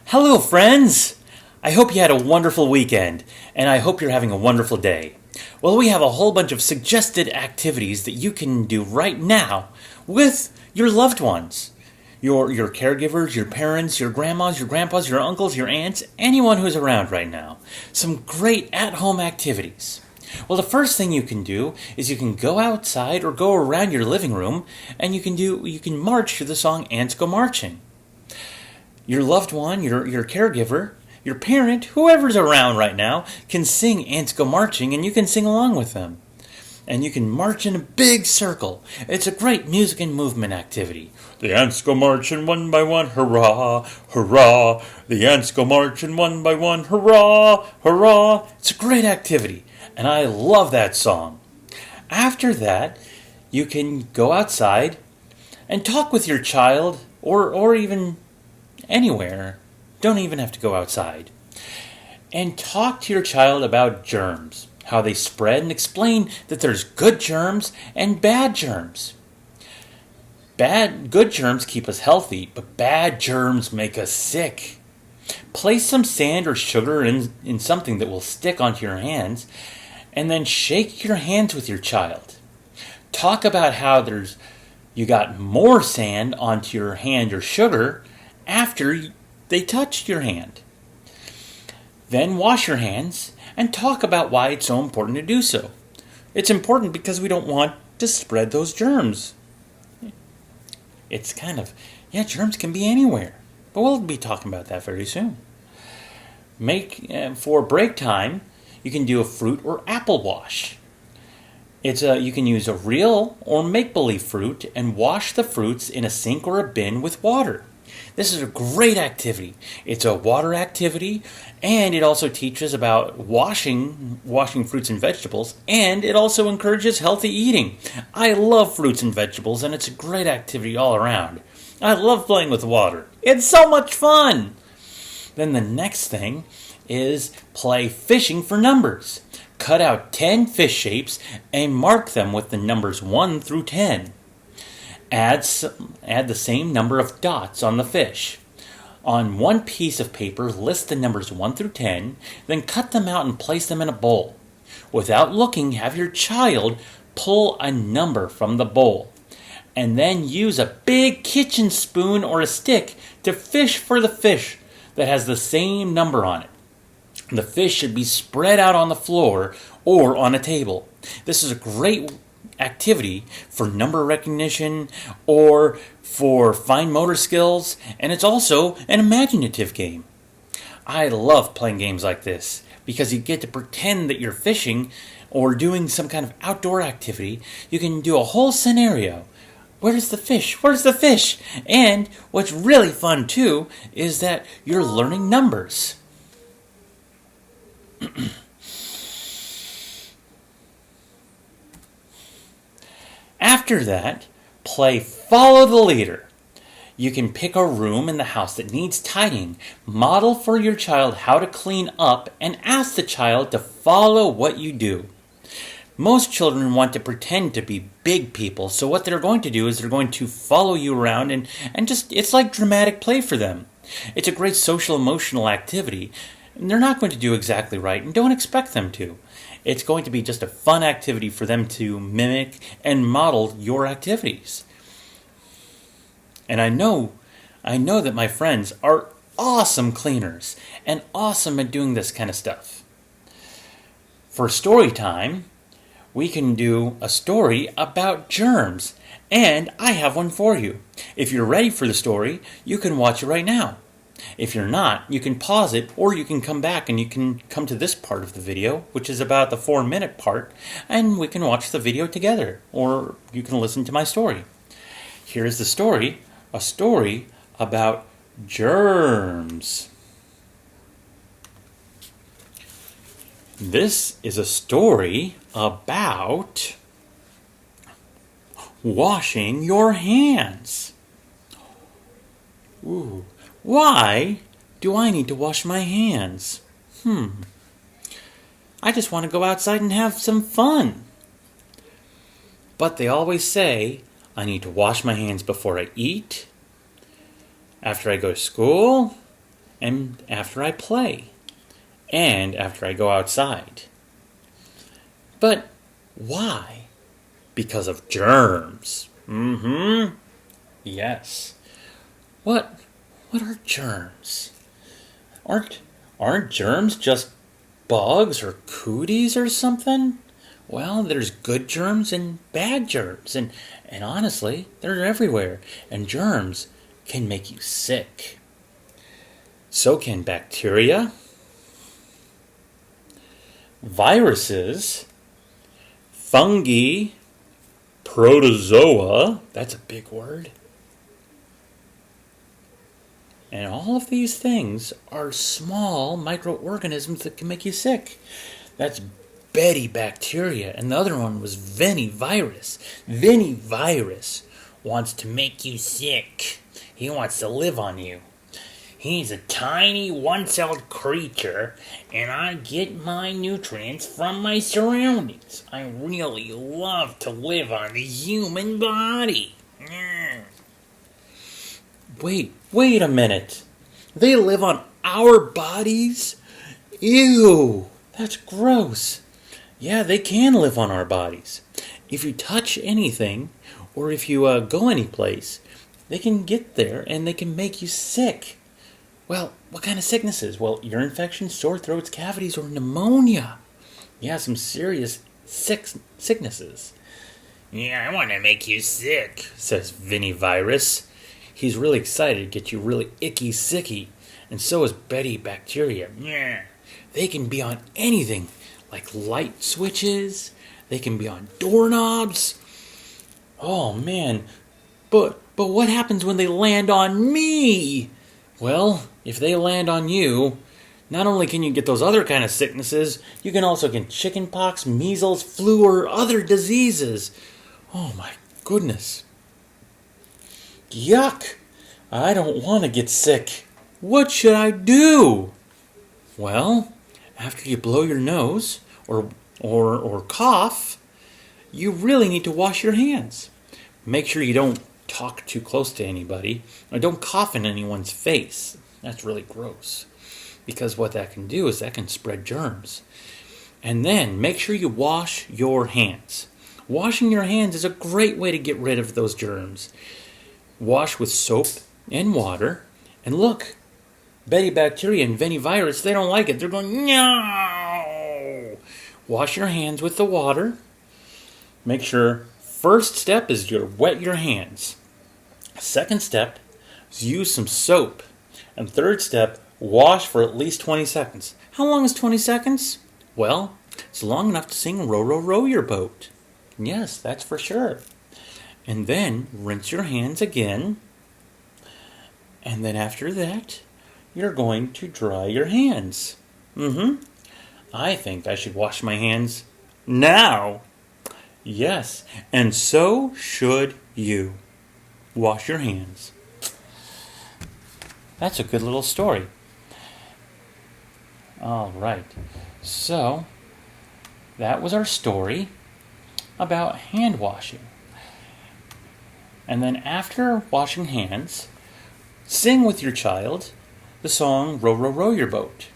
Hello, friends! I hope you had a wonderful weekend, and I hope you're having a wonderful day. Well, we have a whole bunch of suggested activities that you can do right now with your loved ones. Your caregivers, your parents, your grandmas, your grandpas, your uncles, your aunts, anyone who's around right now. Some great at-home activities. Well, the first thing you can do is you can go outside or go around your living room and you can march to the song Ants Go Marching. Your loved one, your caregiver, your parent, whoever's around right now can sing Ants Go Marching and you can sing along with them. And you can march in a big circle. It's a great music and movement activity. The ants go marching one by one, hurrah, hurrah. The ants go marching one by one, hurrah, hurrah. It's a great activity, and I love that song. After that, you can go outside and talk with your child or even anywhere. Don't even have to go outside. And talk to your child about germs, how they spread, and explain that there's good germs and bad germs. Good germs keep us healthy, but bad germs make us sick. Place some sand or sugar in something that will stick onto your hands, and then shake your hands with your child. Talk about how you got more sand onto your hand or sugar after they touched your hand. Then wash your hands and talk about why it's so important to do so. It's important because we don't want to spread those germs. It's germs can be anywhere. But we'll be talking about that very soon. For break time, you can do a fruit or apple wash. You can use a real or make-believe fruit and wash the fruits in a sink or a bin with water. This is a great activity. It's a water activity, and it also teaches about washing fruits and vegetables, and it also encourages healthy eating. I love fruits and vegetables, and it's a great activity all around. I love playing with water. It's so much fun! Then the next thing is play fishing for numbers. Cut out 10 fish shapes and mark them with the numbers 1 through 10. Add the same number of dots on the fish. On one piece of paper, list the numbers 1 through 10, then cut them out and place them in a bowl. Without looking, have your child pull a number from the bowl, and then use a big kitchen spoon or a stick to fish for the fish that has the same number on it. The fish should be spread out on the floor or on a table. This is a great activity for number recognition or for fine motor skills, and it's also an imaginative game. I love playing games like this because you get to pretend that you're fishing or doing some kind of outdoor activity. You can do a whole scenario. Where's the fish? Where's the fish? And what's really fun too is that you're learning numbers. After that, play Follow the Leader. You can pick a room in the house that needs tidying, model for your child how to clean up, and ask the child to follow what you do. Most children want to pretend to be big people, so what they're going to do is they're going to follow you around and it's like dramatic play for them. It's a great social emotional activity, and they're not going to do exactly right, and don't expect them to. It's going to be just a fun activity for them to mimic and model your activities. And I know that my friends are awesome cleaners and awesome at doing this kind of stuff. For story time, we can do a story about germs, and I have one for you. If you're ready for the story, you can watch it right now. If you're not, you can pause it, or you can come back and you can come to this part of the video, which is about the 4-minute part, and we can watch the video together, or you can listen to my story. Here's the story, a story about germs. This is a story about washing your hands. Ooh. Why do I need to wash my hands? I just want to go outside and have some fun. But they always say I need to wash my hands before I eat, after I go to school, and after I play, and after I go outside. But why? Because of germs. Yes. What are germs? Aren't germs just bugs or cooties or something? Well, there's good germs and bad germs, and honestly, they're everywhere. And germs can make you sick. So can bacteria, viruses, fungi, protozoa, that's a big word. And all of these things are small microorganisms that can make you sick. That's Betty bacteria, and the other one was Vinny virus. Vinny virus wants to make you sick. He wants to live on you. He's a tiny one-celled creature, and I get my nutrients from my surroundings. I really love to live on the human body. Wait a minute. They live on our bodies? Ew, that's gross. Yeah, they can live on our bodies. If you touch anything, or if you go anyplace, they can get there and they can make you sick. Well, what kind of sicknesses? Well, ear infections, sore throats, cavities, or pneumonia. Yeah, some serious sicknesses. Yeah, I want to make you sick, says Vinny Virus. He's really excited to get you really icky sicky, and so is Betty Bacteria. Yeah, they can be on anything, like light switches. They can be on doorknobs. Oh man, but what happens when they land on me? Well, if they land on you, not only can you get those other kind of sicknesses, you can also get chicken pox, measles, flu, or other diseases. Oh my goodness. Yuck! I don't want to get sick. What should I do? Well, after you blow your nose or cough, you really need to wash your hands. Make sure you don't talk too close to anybody, or don't cough in anyone's face. That's really gross, because what that can do is that can spread germs. And then make sure you wash your hands. Washing your hands is a great way to get rid of those germs. Wash with soap and water, and look, Betty Bacteria and Vinny Virus, they don't like it. They're going, no! Wash your hands with the water. Make sure first step is to wet your hands. Second step is use some soap. And third step, wash for at least 20 seconds. How long is 20 seconds? Well, it's long enough to sing Row, Row, Row Your Boat. Yes, that's for sure. And then rinse your hands again. And then after that, you're going to dry your hands. I think I should wash my hands now. Yes, and so should you. Wash your hands. That's a good little story. All right. So, that was our story about hand washing. And then after washing hands, sing with your child the song Row, Row, Row Your Boat.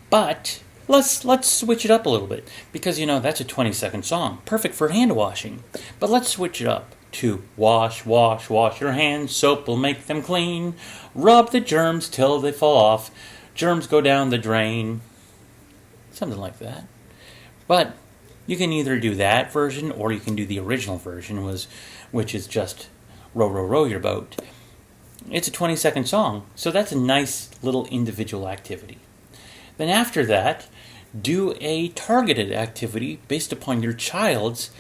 But let's switch it up a little bit, because that's a 20-second song, perfect for hand washing. But let's switch it up to wash, wash, wash your hands, soap will make them clean. Rub the germs till they fall off, germs go down the drain. Something like that. But you can either do that version or you can do the original version, which is just Row, Row, Row Your Boat. It's a 20-second song, so that's a nice little individual activity. Then after that, do a targeted activity based upon your child's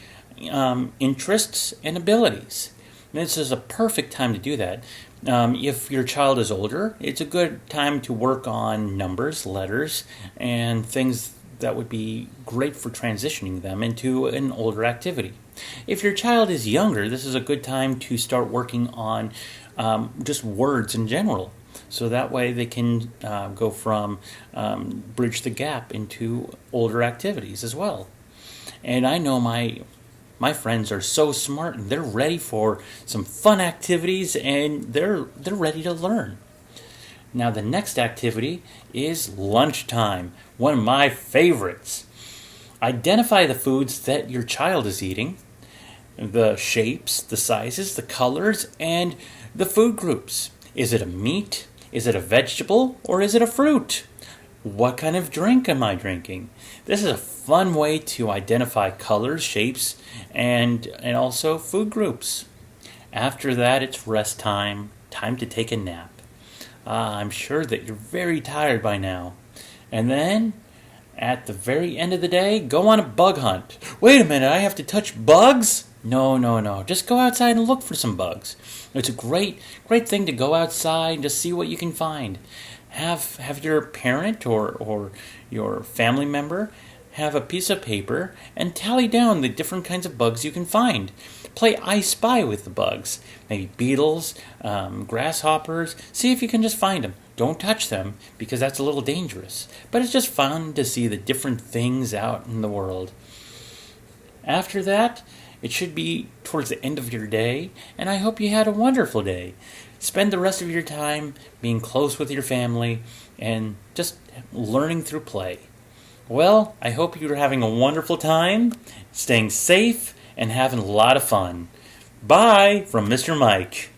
interests and abilities. And this is a perfect time to do that. If your child is older, it's a good time to work on numbers, letters, and things that would be great for transitioning them into an older activity. If your child is younger, this is a good time to start working on just words in general. So that way they can go from bridge the gap into older activities as well. And I know my friends are so smart, and they're ready for some fun activities, and they're ready to learn. Now, the next activity is lunchtime, one of my favorites. Identify the foods that your child is eating, the shapes, the sizes, the colors, and the food groups. Is it a meat? Is it a vegetable? Or is it a fruit? What kind of drink am I drinking? This is a fun way to identify colors, shapes, and also food groups. After that, it's rest time, time to take a nap. I'm sure that you're very tired by now. And then, at the very end of the day, go on a bug hunt. Wait a minute, I have to touch bugs? No. Just go outside and look for some bugs. It's a great thing to go outside and just see what you can find. Have your parent or your family member have a piece of paper and tally down the different kinds of bugs you can find. Play I Spy with the bugs. Maybe beetles, grasshoppers. See if you can just find them. Don't touch them because that's a little dangerous. But it's just fun to see the different things out in the world. After that, it should be towards the end of your day, and I hope you had a wonderful day. Spend the rest of your time being close with your family and just learning through play. Well, I hope you're having a wonderful time, staying safe, and having a lot of fun. Bye from Mr. Mike.